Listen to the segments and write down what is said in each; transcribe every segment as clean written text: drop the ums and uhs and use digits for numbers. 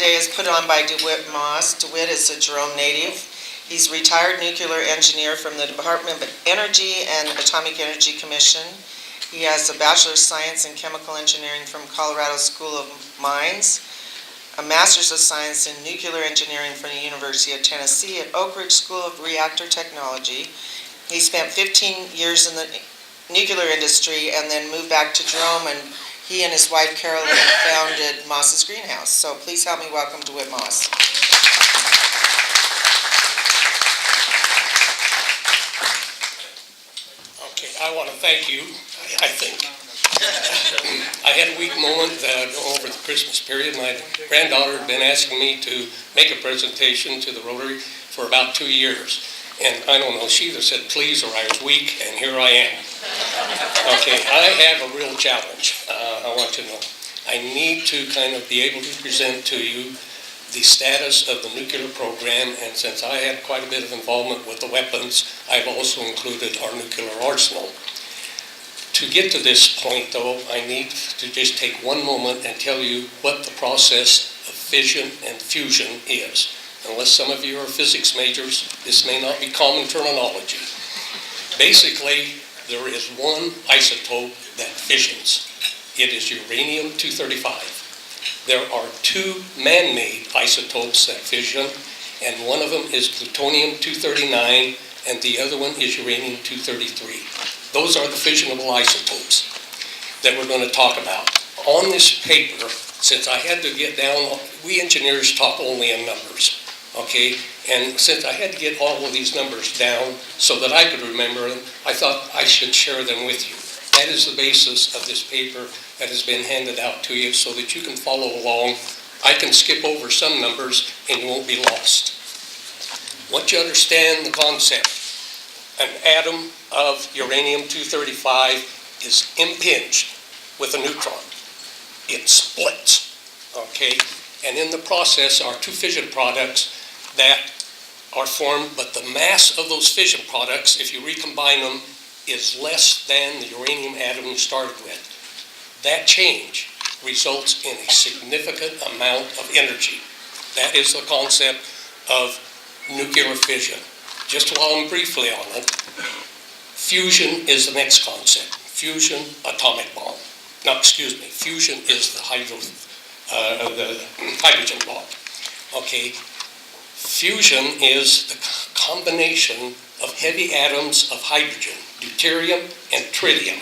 today is put on by Dewitt Moss. Dewitt is a Jerome native. He's a retired nuclear engineer from the Department of Energy and Atomic Energy Commission. He has a Bachelor of Science in Chemical Engineering from Colorado School of Mines, a Master's of Science in Nuclear Engineering from the University of Tennessee at Oak Ridge School of Reactor Technology. He spent 15 years in the nuclear industry and then moved back to Jerome, and he and his wife Carolyn founded Moss's Greenhouse. So please help me welcome Dewitt Moss. Okay, I want to thank you. I think I had a weak moment over the Christmas period. My granddaughter had been asking me to make a presentation to the Rotary for about 2 years. And I don't know, she either said please or I was weak, and here I am. Okay, I have a real challenge. I want you to know. I need to kind of be able to present to you the status of the nuclear program, and since I had quite a bit of involvement with the weapons, I've also included our nuclear arsenal. To get to this point, though, I need to just take one moment and tell you what the process of fission and fusion is. Unless some of you are physics majors, this may not be common terminology. Basically, there is one isotope that fissions. It is uranium-235. There are two man-made isotopes that fission, and one of them is plutonium-239, and the other one is uranium-233. Those are the fissionable isotopes that we're going to talk about. On this paper, since I had to get down, we engineers talk only in numbers. Okay, and since I had to get all of these numbers down so that I could remember them, I thought I should share them with you. That is the basis of this paper that has been handed out to you so that you can follow along. I can skip over some numbers and you won't be lost. Once you understand the concept, an atom of uranium-235 is impinged with a neutron. It splits, okay? And in the process are two fission products that are formed, but the mass of those fission products, if you recombine them, is less than the uranium atom you started with. That change results in a significant amount of energy. That is the concept of nuclear fission. Just while I'm briefly on it, fusion is the next concept. Fusion atomic bomb. No, excuse me, fusion is the hydrogen bomb. Okay. Fusion is the combination of heavy atoms of hydrogen, deuterium and tritium,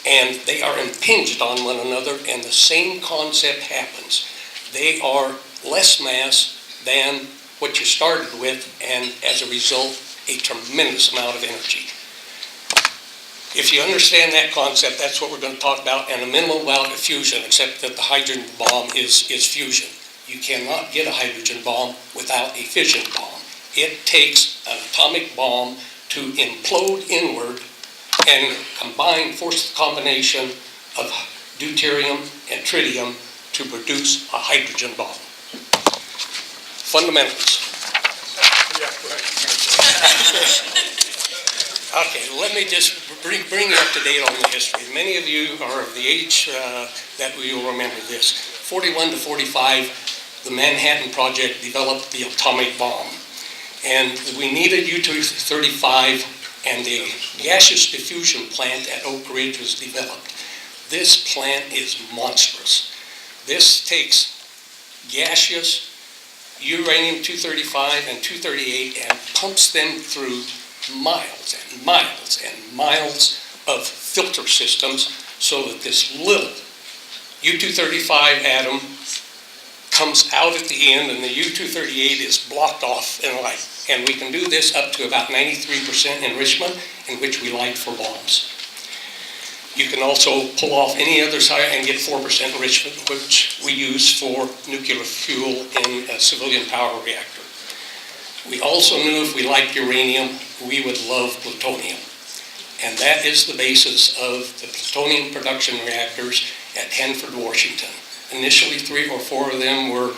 and they are impinged on one another, and the same concept happens. They are less mass than what you started with, and as a result, a tremendous amount of energy. If you understand that concept, that's what we're going to talk about, and a minimal amount of fusion, except that the hydrogen bomb is fusion. You cannot get a hydrogen bomb without a fission bomb. It takes an atomic bomb to implode inward and force the combination of deuterium and tritium to produce a hydrogen bomb. Fundamentals. Okay, let me just bring you up to date on the history. Many of you are of the age that we will remember this. 41 to 45, the Manhattan Project developed the atomic bomb. And we needed U-235, and the gaseous diffusion plant at Oak Ridge was developed. This plant is monstrous. This takes gaseous uranium-235 and 238 and pumps them through miles and miles and miles of filter systems so that this little U-235 atom comes out at the end and the U-238 is blocked off in light. And we can do this up to about 93% enrichment, in which we light for bombs. You can also pull off any other side and get 4% enrichment, which we use for nuclear fuel in a civilian power reactor. We also knew if we liked uranium, we would love plutonium. And that is the basis of the plutonium production reactors at Hanford, Washington. Initially, 3 or 4 of them were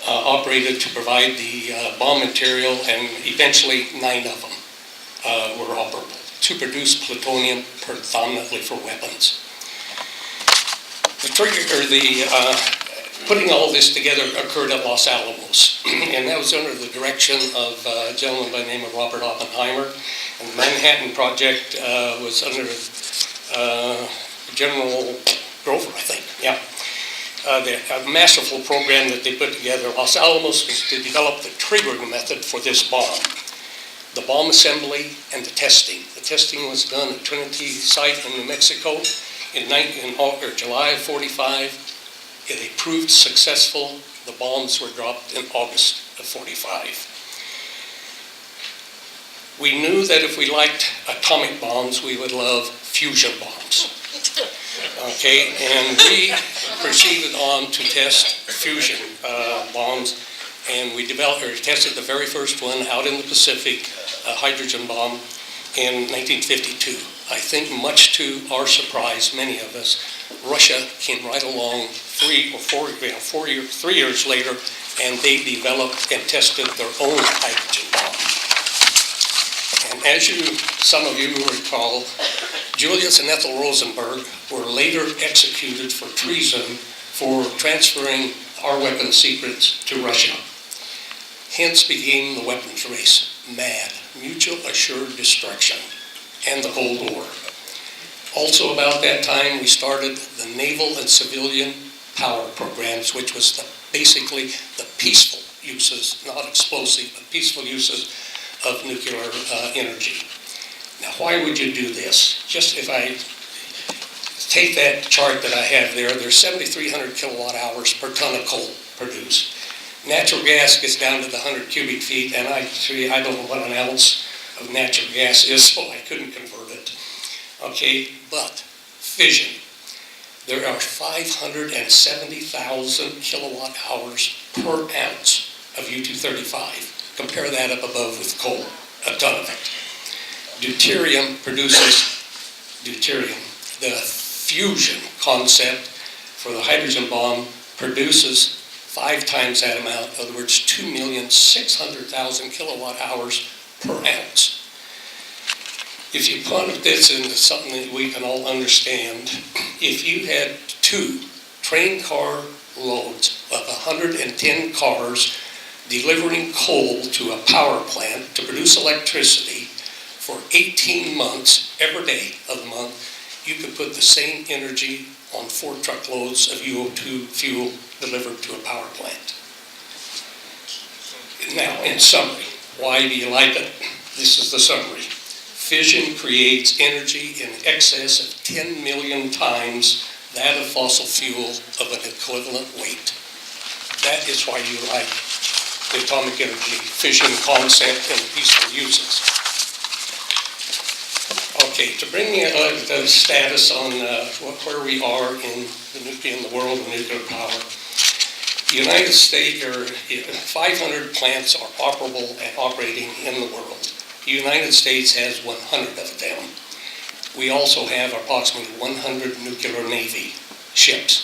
operated to provide the bomb material, and eventually 9 of them were operable to produce plutonium predominantly for weapons. Putting all this together occurred at Los Alamos, and that was under the direction of a gentleman by the name of Robert Oppenheimer. And the Manhattan Project was under General Grover, I think, yeah. A masterful program that they put together. Los Alamos was to develop the triggering method for this bomb, the bomb assembly and the testing. The testing was done at Trinity site in New Mexico in July of 45. It proved successful. The bombs were dropped in August of 45. We knew that if we liked atomic bombs, we would love fusion bombs. Okay, and we proceeded on to test fusion bombs, and we tested the very first one out in the Pacific, a hydrogen bomb, in 1952. I think much to our surprise, many of us, Russia came right along 3 years later, and they developed and tested their own hydrogen bomb. And as some of you recall, Julius and Ethel Rosenberg were later executed for treason for transferring our weapons secrets to Russia. Hence began the weapons race, MAD, Mutual Assured Destruction, and the Cold War. Also about that time, we started the naval and civilian power programs, which was basically the peaceful uses, not explosive, but peaceful uses of nuclear energy. Now, why would you do this? Just if I take that chart that I have there, there's 7,300 kilowatt hours per ton of coal produced. Natural gas gets down to the 100 cubic feet, and I don't know what an ounce of natural gas is, so I couldn't convert it. Okay, but fission. There are 570,000 kilowatt hours per ounce of U-235. Compare that up above with coal, a ton of it. Deuterium produces deuterium. The fusion concept for the hydrogen bomb produces 5 times that amount, in other words, 2,600,000 kilowatt hours per ounce. If you put this into something that we can all understand, if you had 2 train car loads of 110 cars delivering coal to a power plant to produce electricity for 18 months, every day of the month, you could put the same energy on 4 truckloads of UO2 fuel delivered to a power plant. Now, in summary, why do you like it? This is the summary. Fission creates energy in excess of 10 million times that of fossil fuel of an equivalent weight. That is why you like the atomic energy fission concept and peaceful uses. Okay, to bring you the status on where we are in the world of nuclear power. The United States, 500 plants are operable and operating in the world. The United States has 100 of them. We also have approximately 100 nuclear Navy ships,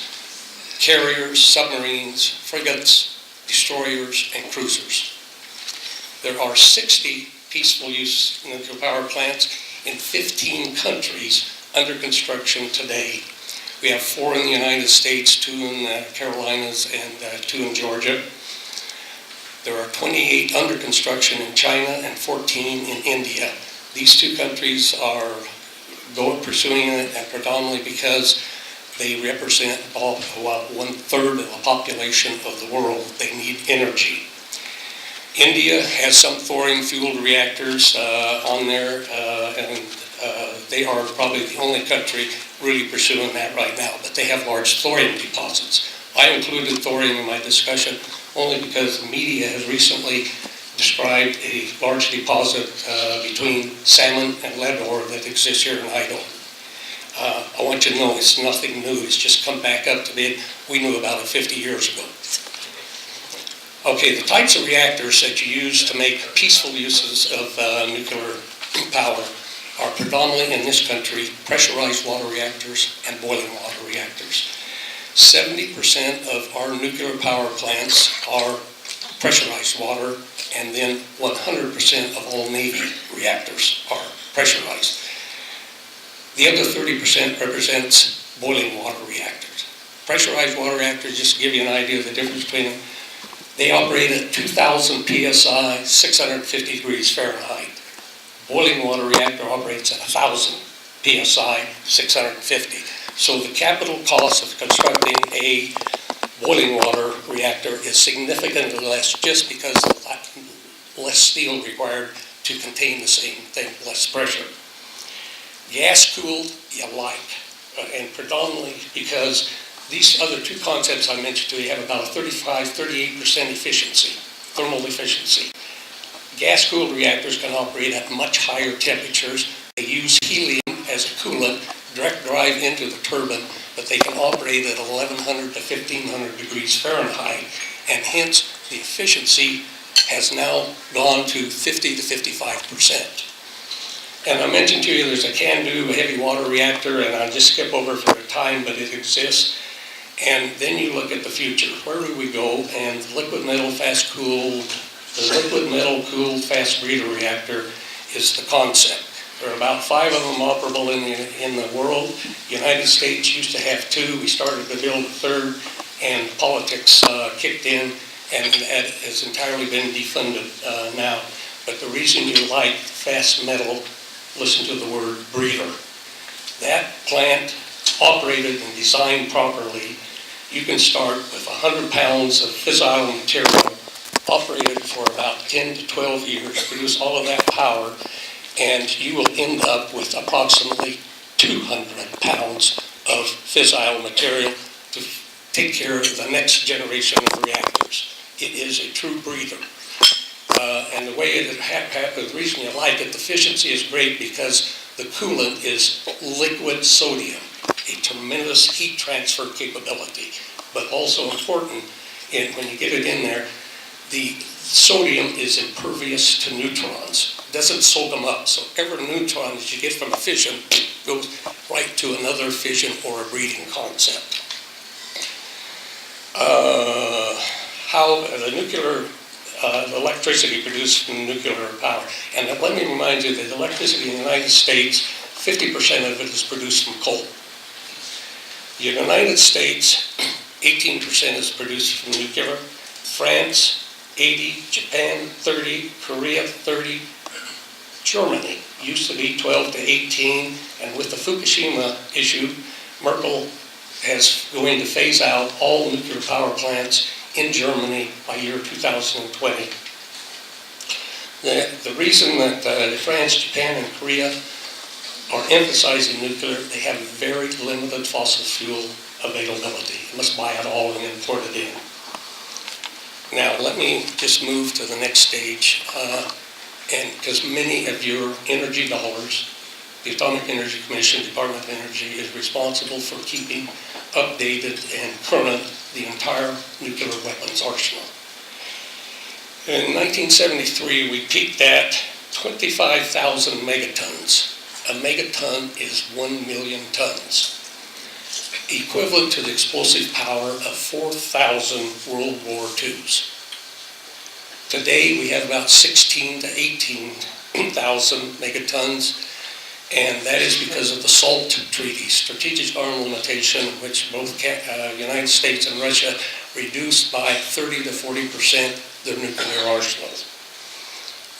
carriers, submarines, frigates, destroyers, and cruisers. There are 60 peaceful use nuclear power plants in 15 countries under construction today. We have 4 in the United States, 2 in the Carolinas, and 2 in Georgia. There are 28 under construction in China and 14 in India. These 2 countries are pursuing it, and predominantly because they represent about 1/3 of the population of the world. They need energy. India has some thorium-fueled reactors on there, and they are probably the only country really pursuing that right now, but they have large thorium deposits. I included thorium in my discussion only because the media has recently described a large deposit between salmon and lead ore that exists here in Idaho. I want you to know it's nothing new. It's just come back up to date. We knew about it 50 years ago. Okay, the types of reactors that you use to make peaceful uses of nuclear power are predominantly in this country pressurized water reactors and boiling water reactors. 70% of our nuclear power plants are pressurized water, and then 100% of all Navy reactors are pressurized. The other 30% represents boiling water reactors. Pressurized water reactors, just to give you an idea of the difference between them, they operate at 2,000 psi, 650 degrees Fahrenheit. Boiling water reactor operates at 1,000 psi, 650. So the capital cost of constructing a boiling water reactor is significantly less just because of less steel required to contain the same thing, less pressure. Gas-cooled, you like, and predominantly because these other two concepts I mentioned to you have about a 35-38% efficiency, thermal efficiency. Gas-cooled reactors can operate at much higher temperatures. They use helium as a coolant, direct drive into the turbine, but they can operate at 1,100 to 1,500 degrees Fahrenheit, and hence the efficiency has now gone to 50 to 55%. And I mentioned to you there's a CANDU, a heavy water reactor, and I'll just skip over for the time, but it exists. And then you look at the future. Where do we go? And liquid metal fast cooled, the liquid metal cooled fast breeder reactor is the concept. There are about 5 of them operable in the world. The United States used to have 2. We started to build a 3rd, and politics kicked in, and that has entirely been defunded now. But the reason you like fast metal, listen to the word breeder. That plant, operated and designed properly, you can start with 100 pounds of fissile material, operated for about 10 to 12 years, produce all of that power, and you will end up with approximately 200 pounds of fissile material to take care of the next generation of reactors. It is a true breeder. And the way it happens, the reason you like it, the efficiency is great because the coolant is liquid sodium, a tremendous heat transfer capability. But also important, when you get it in there, the sodium is impervious to neutrons. It doesn't soak them up. So every neutron that you get from a fission goes right to another fission or a breeding concept. How the nuclear electricity produced from nuclear power. And let me remind you that electricity in the United States, 50% of it is produced from coal. The United States, 18% is produced from nuclear. France, 80, Japan, 30, Korea, 30, Germany used to be 12 to 18, and with the Fukushima issue, Merkel is going to phase out all nuclear power plants in Germany by year 2020. The reason that France, Japan, and Korea are emphasizing nuclear, they have very limited fossil fuel availability. You must buy it all and import it in. Now, let me just move to the next stage, and because many of your energy dollars, the Atomic Energy Commission, Department of Energy, is responsible for keeping updated and current the entire nuclear weapons arsenal. In 1973, we peaked at 25,000 megatons. A megaton is 1 million tons, equivalent to the explosive power of 4,000 World War IIs. Today, we have about 16 to 18,000 megatons, and that is because of the SALT Treaty, Strategic Arm Limitation, which both United States and Russia reduced by 30 to 40% their nuclear arsenals.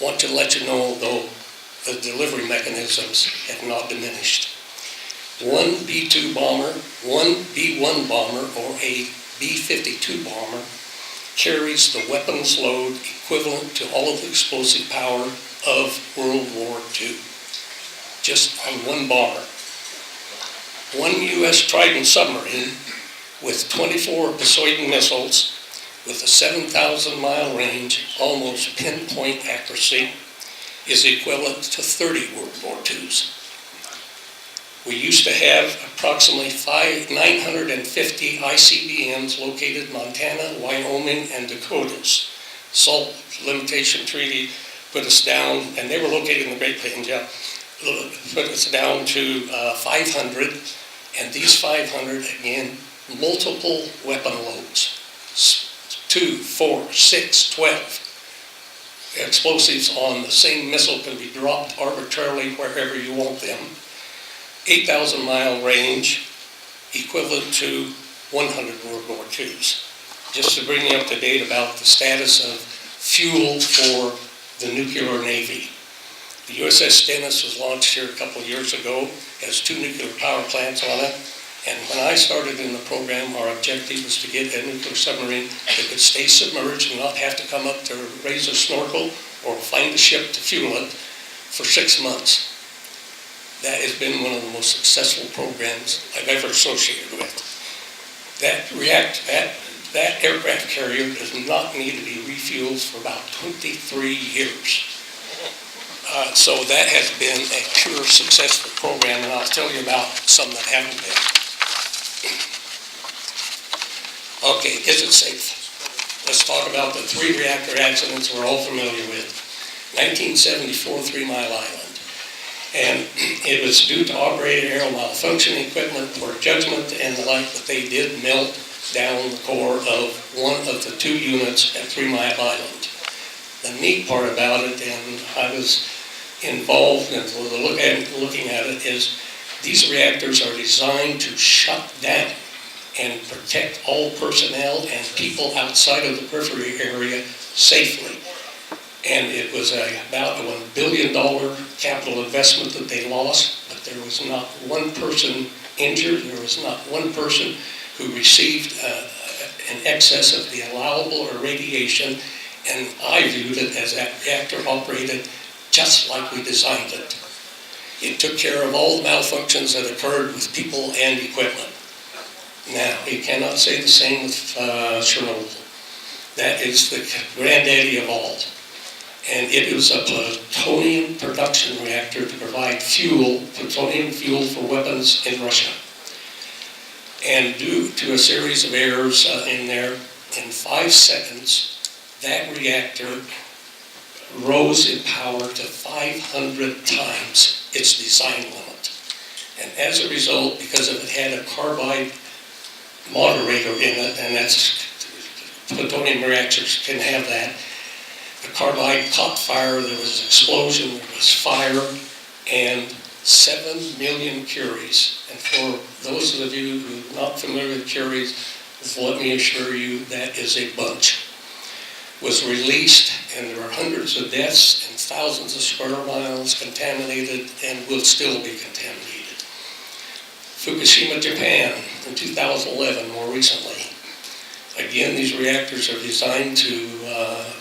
Want to let you know, though, the delivery mechanisms have not diminished. One B-2 bomber, one B-1 bomber, or a B-52 bomber carries the weapons load equivalent to all of the explosive power of World War II, just on one bomber. One U.S. Trident submarine with 24 Poseidon missiles with a 7,000-mile range, almost pinpoint accuracy, is equivalent to 30 World War IIs. We used to have approximately 950 ICBMs located in Montana, Wyoming, and Dakotas. SALT Limitation Treaty put us down, and they were located in the Great Plains, put us down to 500, and these 500, again, multiple weapon loads, 2, 4, 6, 12. Explosives on the same missile can be dropped arbitrarily wherever you want them. 8,000-mile range, equivalent to 100 World War IIs. Just to bring you up to date about the status of fuel for the nuclear navy. The USS Stennis was launched here a couple of years ago, has 2 nuclear power plants on it, and when I started in the program, our objective was to get a nuclear submarine that could stay submerged and not have to come up to raise a snorkel or find a ship to fuel it for 6 months. That has been one of the most successful programs I've ever associated with. That aircraft carrier does not need to be refueled for about 23 years. So that has been a pure successful program, and I'll tell you about some that haven't been. Okay, is it safe? Let's talk about the 3 reactor accidents we're all familiar with. 1974, 3 Mile Island. And it was due to operator aero malfunction, equipment, poor judgment, and the like, but they did melt down the core of one of the 2 units at 3 Mile Island. The neat part about it, and I was involved in looking at it, is these reactors are designed to shut down and protect all personnel and people outside of the periphery area safely. And it was about a $1 billion capital investment that they lost, but there was not one person injured, there was not one person who received an excess of the allowable irradiation, and I viewed it as that reactor operated just like we designed it. It took care of all the malfunctions that occurred with people and equipment. Now, you cannot say the same with Chernobyl. That is the granddaddy of all. And it was a plutonium production reactor to provide fuel, plutonium fuel for weapons in Russia. And due to a series of errors in there, in 5 seconds, that reactor rose in power to 500 times its design limit. And as a result, because it had a carbide moderator in it, and that's plutonium reactors can have that, the carbide caught fire, there was an explosion, there was fire, and 7 million curies. And for those of you who are not familiar with curies, let me assure you that is a bunch. Was released, and there are hundreds of deaths and thousands of square miles contaminated and will still be contaminated. Fukushima, Japan, in 2011, more recently. Again, these reactors are designed to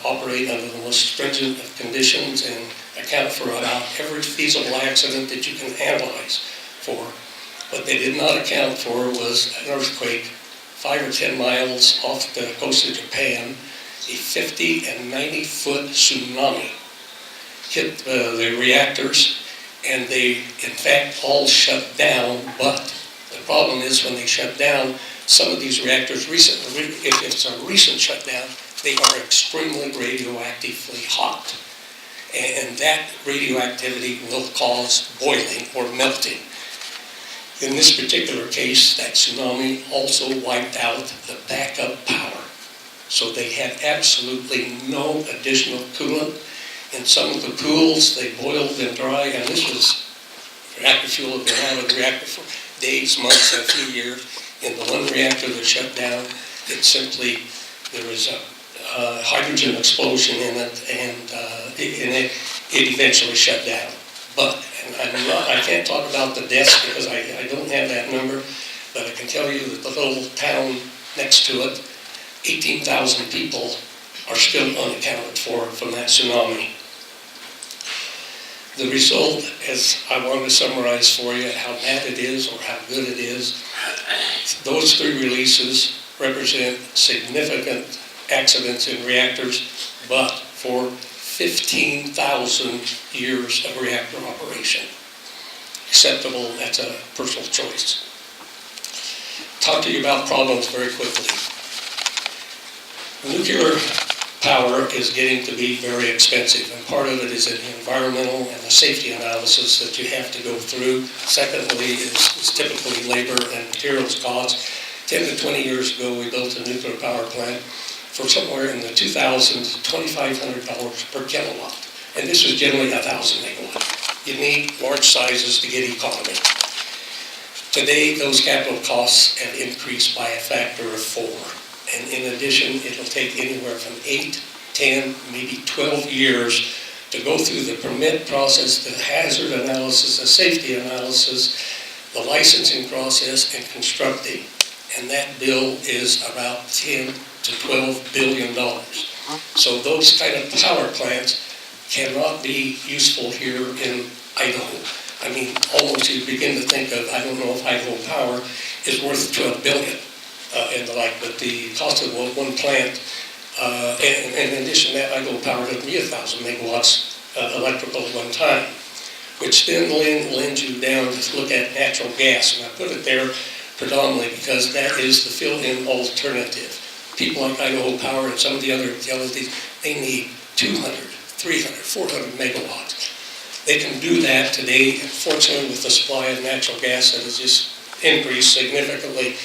operate under the most stringent of conditions and account for about every feasible accident that you can analyze for. What they did not account for was an earthquake 5 or 10 miles off the coast of Japan. A 50 and 90 foot tsunami hit the reactors, and they in fact all shut down. But the problem is when they shut down, some of these reactors if it's a recent shutdown, they are extremely radioactively hot, and that radioactivity will cause boiling or melting. In this particular case, that tsunami also wiped out the backup power. So they had absolutely no additional coolant. In some of the pools, they boiled them dry, and this was reactor fuel that been out of the reactor for days, months, and a few years. In the one reactor that shut down, there was a hydrogen explosion in it, and it eventually shut down. But, and I can't talk about the deaths because I don't have that number, but I can tell you that the little town next to it, 18,000 people are still unaccounted for from that tsunami. The result, as I want to summarize for you how bad it is or how good it is, those 3 releases represent significant accidents in reactors, but for 15,000 years of reactor operation. Acceptable, that's a personal choice. Talk to you about problems very quickly. Nuclear power is getting to be very expensive, and part of it is an environmental and the safety analysis that you have to go through. Secondly is typically labor and materials costs. 10 to 20 years ago, we built a nuclear power plant for somewhere in the $2,000 to $2,500 per kilowatt, and this was generally 1,000 megawatt. You need large sizes to get economy. Today, those capital costs have increased by a factor of 4. And in addition, it'll take anywhere from 8, 10, maybe 12 years to go through the permit process, the hazard analysis, the safety analysis, the licensing process, and constructing. And that bill is about $10 to $12 billion. So those kind of power plants cannot be useful here in Idaho. I mean, almost you begin to think of, I don't know if Idaho Power is worth $12 billion and the like, but the cost of one plant, and in addition to that, Idaho Power doesn't be 1,000 megawatts electrical at one time, which then lends you down to look at natural gas. And I put it there predominantly because that is the fill-in alternative. People like Idaho Power and some of the other utilities, they need 200, 300, 400 megawatts. They can do that today, fortunately with the supply of natural gas that has just increased significantly.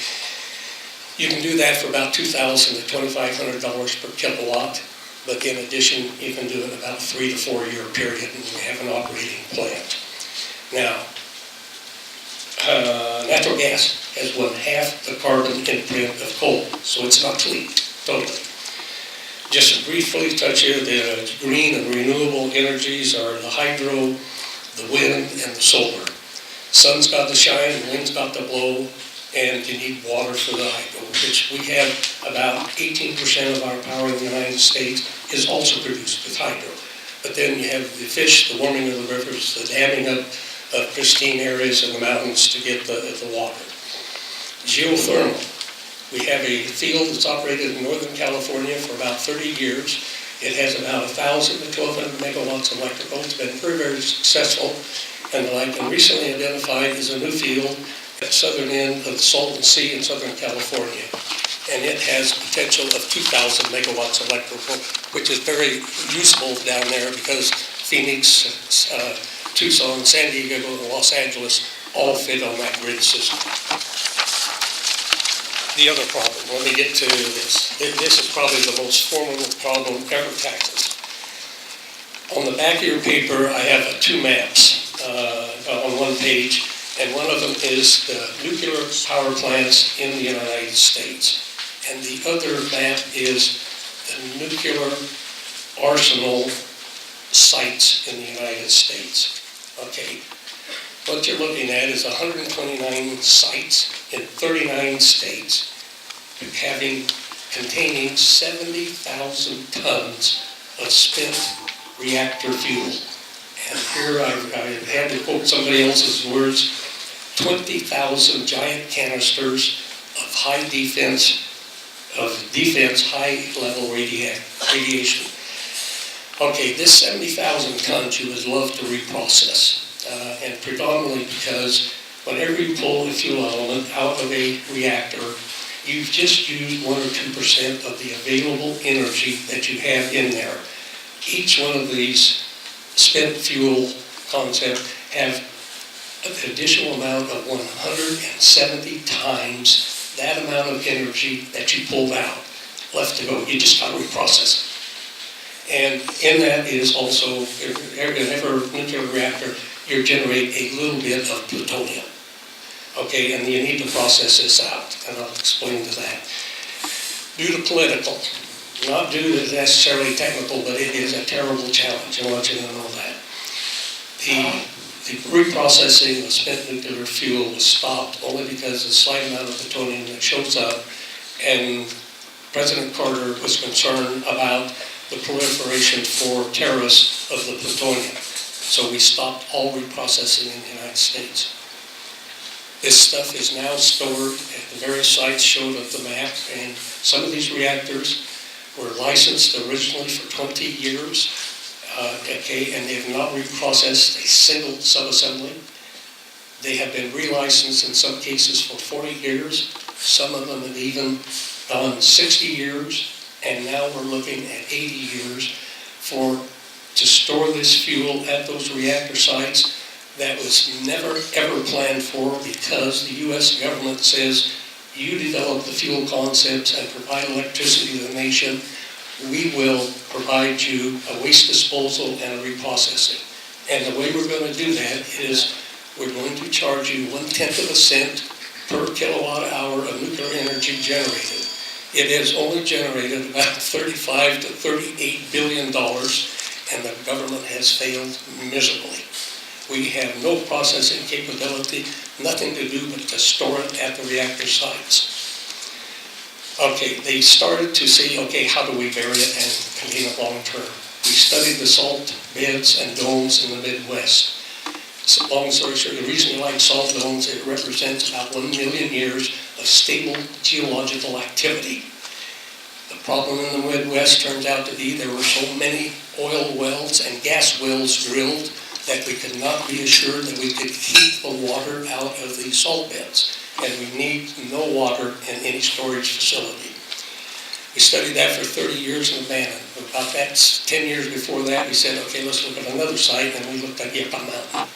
You can do that for about $2,000 to $2,500 per kilowatt, but in addition, you can do it in about a 3 to 4 year period when you have an operating plant. Now, natural gas has 1/2 the carbon imprint of coal, so it's not clean, totally. Just to briefly touch here, the green and renewable energies are the hydro, the wind, and the solar. Sun's got to shine, and wind's got to blow, and you need water for the hydro, which we have about 18% of our power in the United States is also produced with hydro. But then you have the fish, the warming of the rivers, the damming of pristine areas in the mountains to get the water. Geothermal. We have a field that's operated in Northern California for about 30 years. It has about 1,000 to 1,200 megawatts electrical. It's been very, very successful. And like recently identified is a new field at the southern end of the Salton Sea in Southern California. And it has a potential of 2,000 megawatts electrical, which is very useful down there because Phoenix, Tucson, San Diego, and Los Angeles all fit on that grid system. The other problem, let me get to this. This is probably the most formidable problem ever tackled. On the back of your paper, I have 2 maps on one page, and one of them is the nuclear power plants in the United States. And the other map is the nuclear arsenal sites in the United States. Okay, what you're looking at is 129 sites in 39 states containing 70,000 tons of spent reactor fuel. And here I had to quote somebody else's words, 20,000 giant canisters of defense high-level radiation. Okay, this 70,000 tons you would love to reprocess, and predominantly because whenever you pull a fuel element out of a reactor, you've just used 1 or 2% of the available energy that you have in there. Each one of these spent fuel concepts have an additional amount of 170 times that amount of energy that you pulled out left to go. You just got to reprocess it. And in that is also, in every nuclear reactor, you generate a little bit of plutonium. Okay, and you need to process this out, and I'll explain to that. Due to political, not due to necessarily technical, but it is a terrible challenge. I want you to know that. The reprocessing of spent nuclear fuel was stopped only because of the slight amount of plutonium that shows up, and President Carter was concerned about the proliferation for terrorists of the plutonium. So we stopped all reprocessing in the United States. This stuff is now stored at the various sites shown on the map, and some of these reactors were licensed originally for 20 years, and they have not reprocessed a single subassembly. They have been relicensed in some cases for 40 years. Some of them have even gone 60 years, and now we're looking at 80 years to store this fuel at those reactor sites. That was never ever planned for because the U.S. government says, you develop the fuel concepts and provide electricity to the nation. We will provide you a waste disposal and a reprocessing. And the way we're going to do that is we're going to charge you 1/10 of a cent per kilowatt hour of nuclear energy generated. It has only generated about $35 to $38 billion, and the government has failed miserably. We have no processing capability, nothing to do but to store it at the reactor sites. Okay, they started to see, okay, how do we bury it and contain it long term? We studied the salt beds and domes in the Midwest. So long story short, the reason you like salt domes, it represents about 1 million years of stable geological activity. The problem in the Midwest turns out to be there were so many oil wells and gas wells drilled that we could not be assured that we could keep the water out of these salt beds. And we need no water in any storage facility. We studied that for 30 years in Bannon. About that, 10 years before that, we said, okay, let's look at another site, and we looked at Yucca Mountain,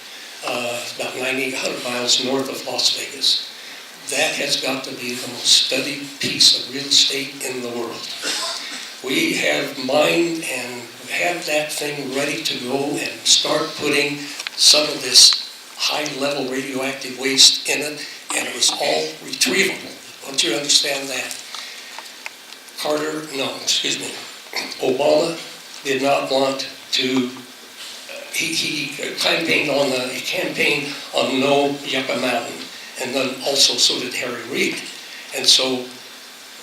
about 100 miles north of Las Vegas. That has got to be the most studied piece of real estate in the world. We have mined and have that thing ready to go and start putting some of this high-level radioactive waste in it, and it was all retrievable. Don't you understand that? Obama did not want to, he campaigned on no Yucca Mountain, and then also so did Harry Reid. And so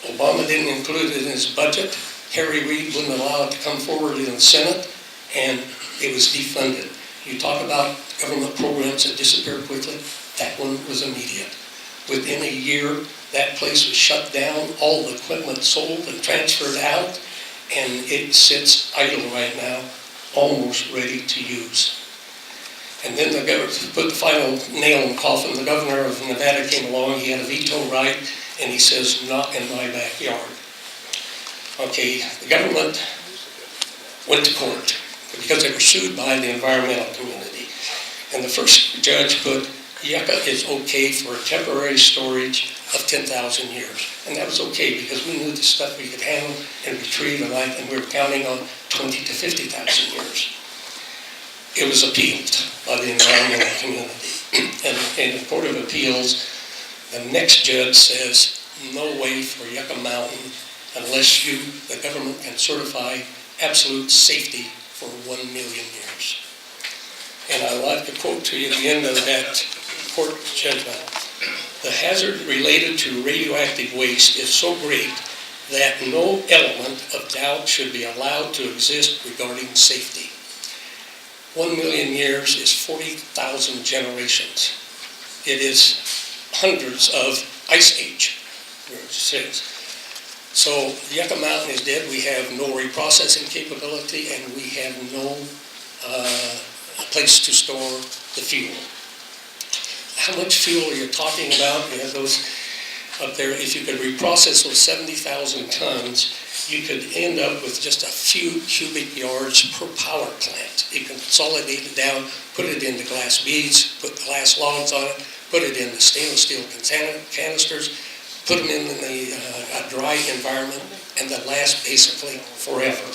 Obama didn't include it in his budget. Harry Reid wouldn't allow it to come forward in the Senate, and it was defunded. You talk about government programs that disappear quickly, that one was immediate. Within a year, that place was shut down, all the equipment sold and transferred out, and it sits idle right now, almost ready to use. And then the governor put the final nail in the coffin. The governor of Nevada came along, he had a veto right, and he says, not in my backyard. Okay, the government went to court because they were sued by the environmental community. And the first judge put, Yucca is okay for a temporary storage of 10,000 years. And that was okay because we knew the stuff we could handle and retrieve and we were counting on 20 to 50,000 years. It was appealed by the environmental community. And in the Court of Appeals, the next judge says, no way for Yucca Mountain unless the government can certify absolute safety for 1 million years. And I'd like to quote to you at the end of that court judgment. The hazard related to radioactive waste is so great that no element of doubt should be allowed to exist regarding safety. 1 million years is 40,000 generations. It is hundreds of ice age. So Yucca Mountain is dead. We have no reprocessing capability, and we have no place to store the fuel. How much fuel are you talking about? You have those up there. If you could reprocess those 70,000 tons, you could end up with just a few cubic yards per power plant. You can consolidate it down, put it into glass beads, put glass logs on it, put it in the stainless steel canisters, put them in a dry environment, and they'll last basically forever.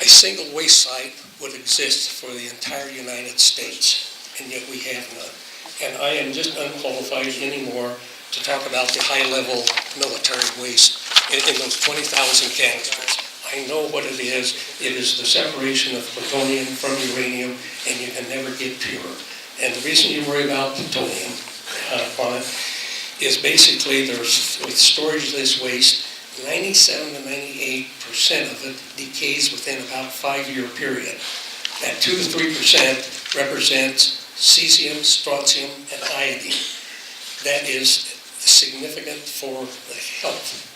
A single waste site would exist for the entire United States, and yet we have none. And I am just unqualified anymore to talk about the high-level military waste in those 20,000 canisters. I know what it is. It is the separation of plutonium from uranium, and you can never get pure. And the reason you worry about plutonium on it is basically with storage of this waste, 97 to 98% of it decays within about a 5-year period. That 2 to 3% represents cesium, strontium, and iodine. That is significant for the health.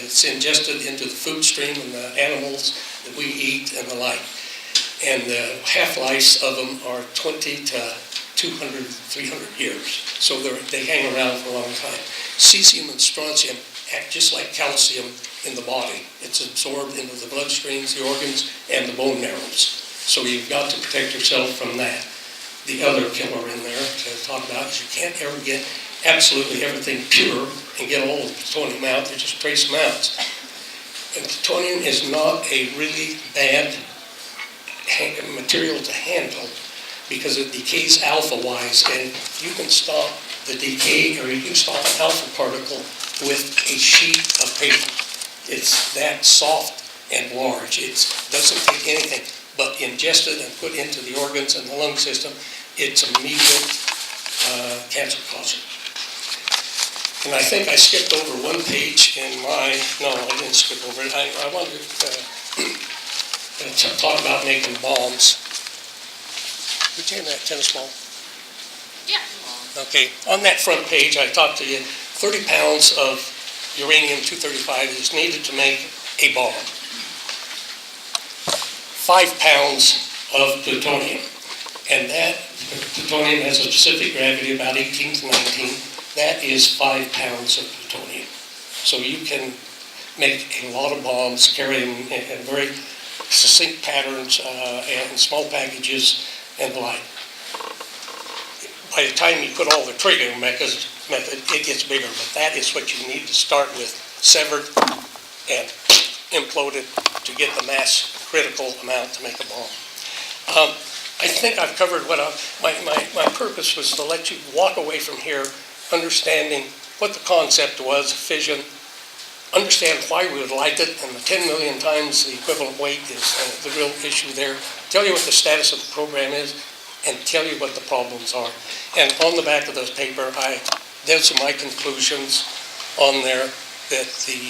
It's ingested into the food stream and the animals that we eat and the like. And the half-lives of them are 20 to 200, 300 years. So they hang around for a long time. Cesium and strontium act just like calcium in the body. It's absorbed into the bloodstreams, the organs, and the bone marrows. So you've got to protect yourself from that. The other killer in there to talk about is you can't ever get absolutely everything pure and get all the plutonium out. They're just trace amounts. And plutonium is not a really bad material to handle, because it decays alpha-wise, and you can stop the decay, or you can stop an alpha particle with a sheet of paper. It's that soft and large. It doesn't take anything but ingested and put into the organs and the lung system. It's immediate cancer causing. And I think I skipped over one page in my, no, I didn't skip over it. I wanted to talk about making bombs. Would you hand that tennis ball? Yeah. Okay, on that front page, I talked to you, 30 pounds of uranium-235 is needed to make a bomb. 5 pounds of plutonium, and that plutonium has a specific gravity about 18 to 19. That is 5 pounds of plutonium. So you can make a lot of bombs, carry them in very succinct patterns and small packages and the like. By the time you put all the triggering method, it gets bigger, but that is what you need to start with, severed and imploded to get the mass critical amount to make a bomb. I think I've covered what my purpose was to let you walk away from here understanding what the concept was, fission, understand why we would like it, and the 10 million times the equivalent weight is the real issue there, tell you what the status of the program is, and tell you what the problems are. And on the back of this paper, there's my conclusions on there that the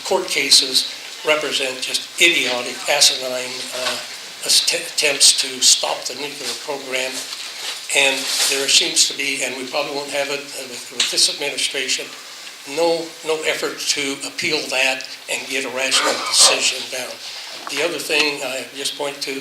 court cases represent just idiotic, asinine attempts to stop the nuclear program. And there seems to be, and we probably won't have it with this administration, no effort to appeal that and get a rational decision down. The other thing I just point to,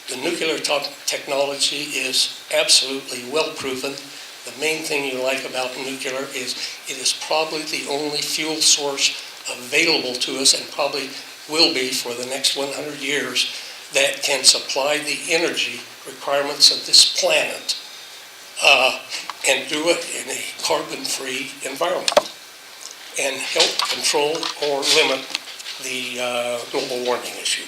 the nuclear technology is absolutely well proven. The main thing you like about nuclear is it is probably the only fuel source available to us, and probably will be for the next 100 years, that can supply the energy requirements of this planet and do it in a carbon-free environment and help control or limit the global warming issue.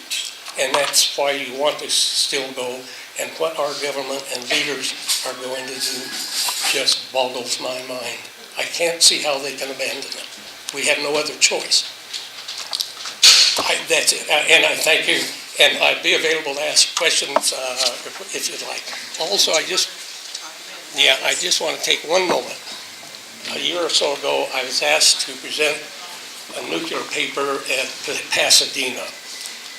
And that's why you want to still go, and what our government and leaders are going to do just boggles my mind. I can't see how they can abandon it. We have no other choice. That's it, and I thank you, and I'd be available to ask questions if you'd like. Also, I just want to take one moment. A year or so ago, I was asked to present a nuclear paper at Pasadena,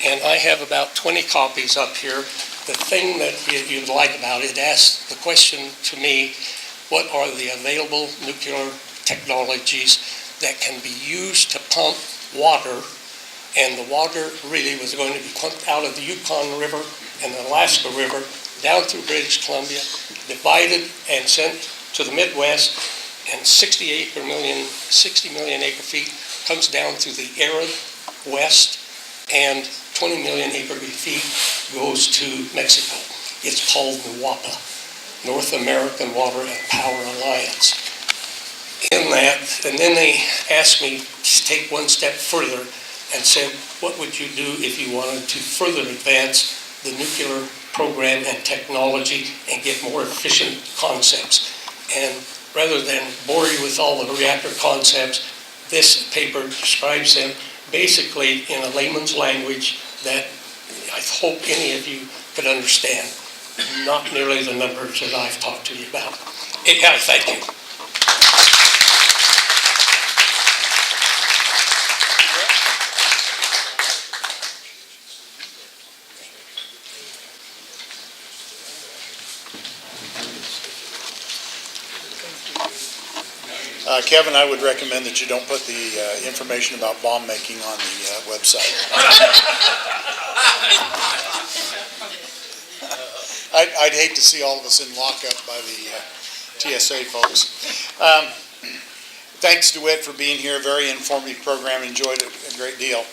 and I have about 20 copies up here. The thing that you'd like about it, asked the question to me, what are the available nuclear technologies that can be used to pump water? And the water really was going to be pumped out of the Yukon River and the Alaska River down through British Columbia, divided and sent to the Midwest, and 60 million acre feet comes down through the arid West, and 20 million acre feet goes to Mexico. It's called NWAPA, North American Water and Power Alliance. In that, and then they asked me to take one step further and said, what would you do if you wanted to further advance the nuclear program and technology and get more efficient concepts? And rather than bore you with all the reactor concepts, this paper describes them basically in a layman's language that I hope any of you could understand. Not nearly the numbers that I've talked to you about. Thank you. Kevin, I would recommend that you don't put the information about bomb making on the website. I'd hate to see all of us in lockup by the TSA folks. Thanks, Dewitt, for being here. Very informative program. Enjoyed it a great deal.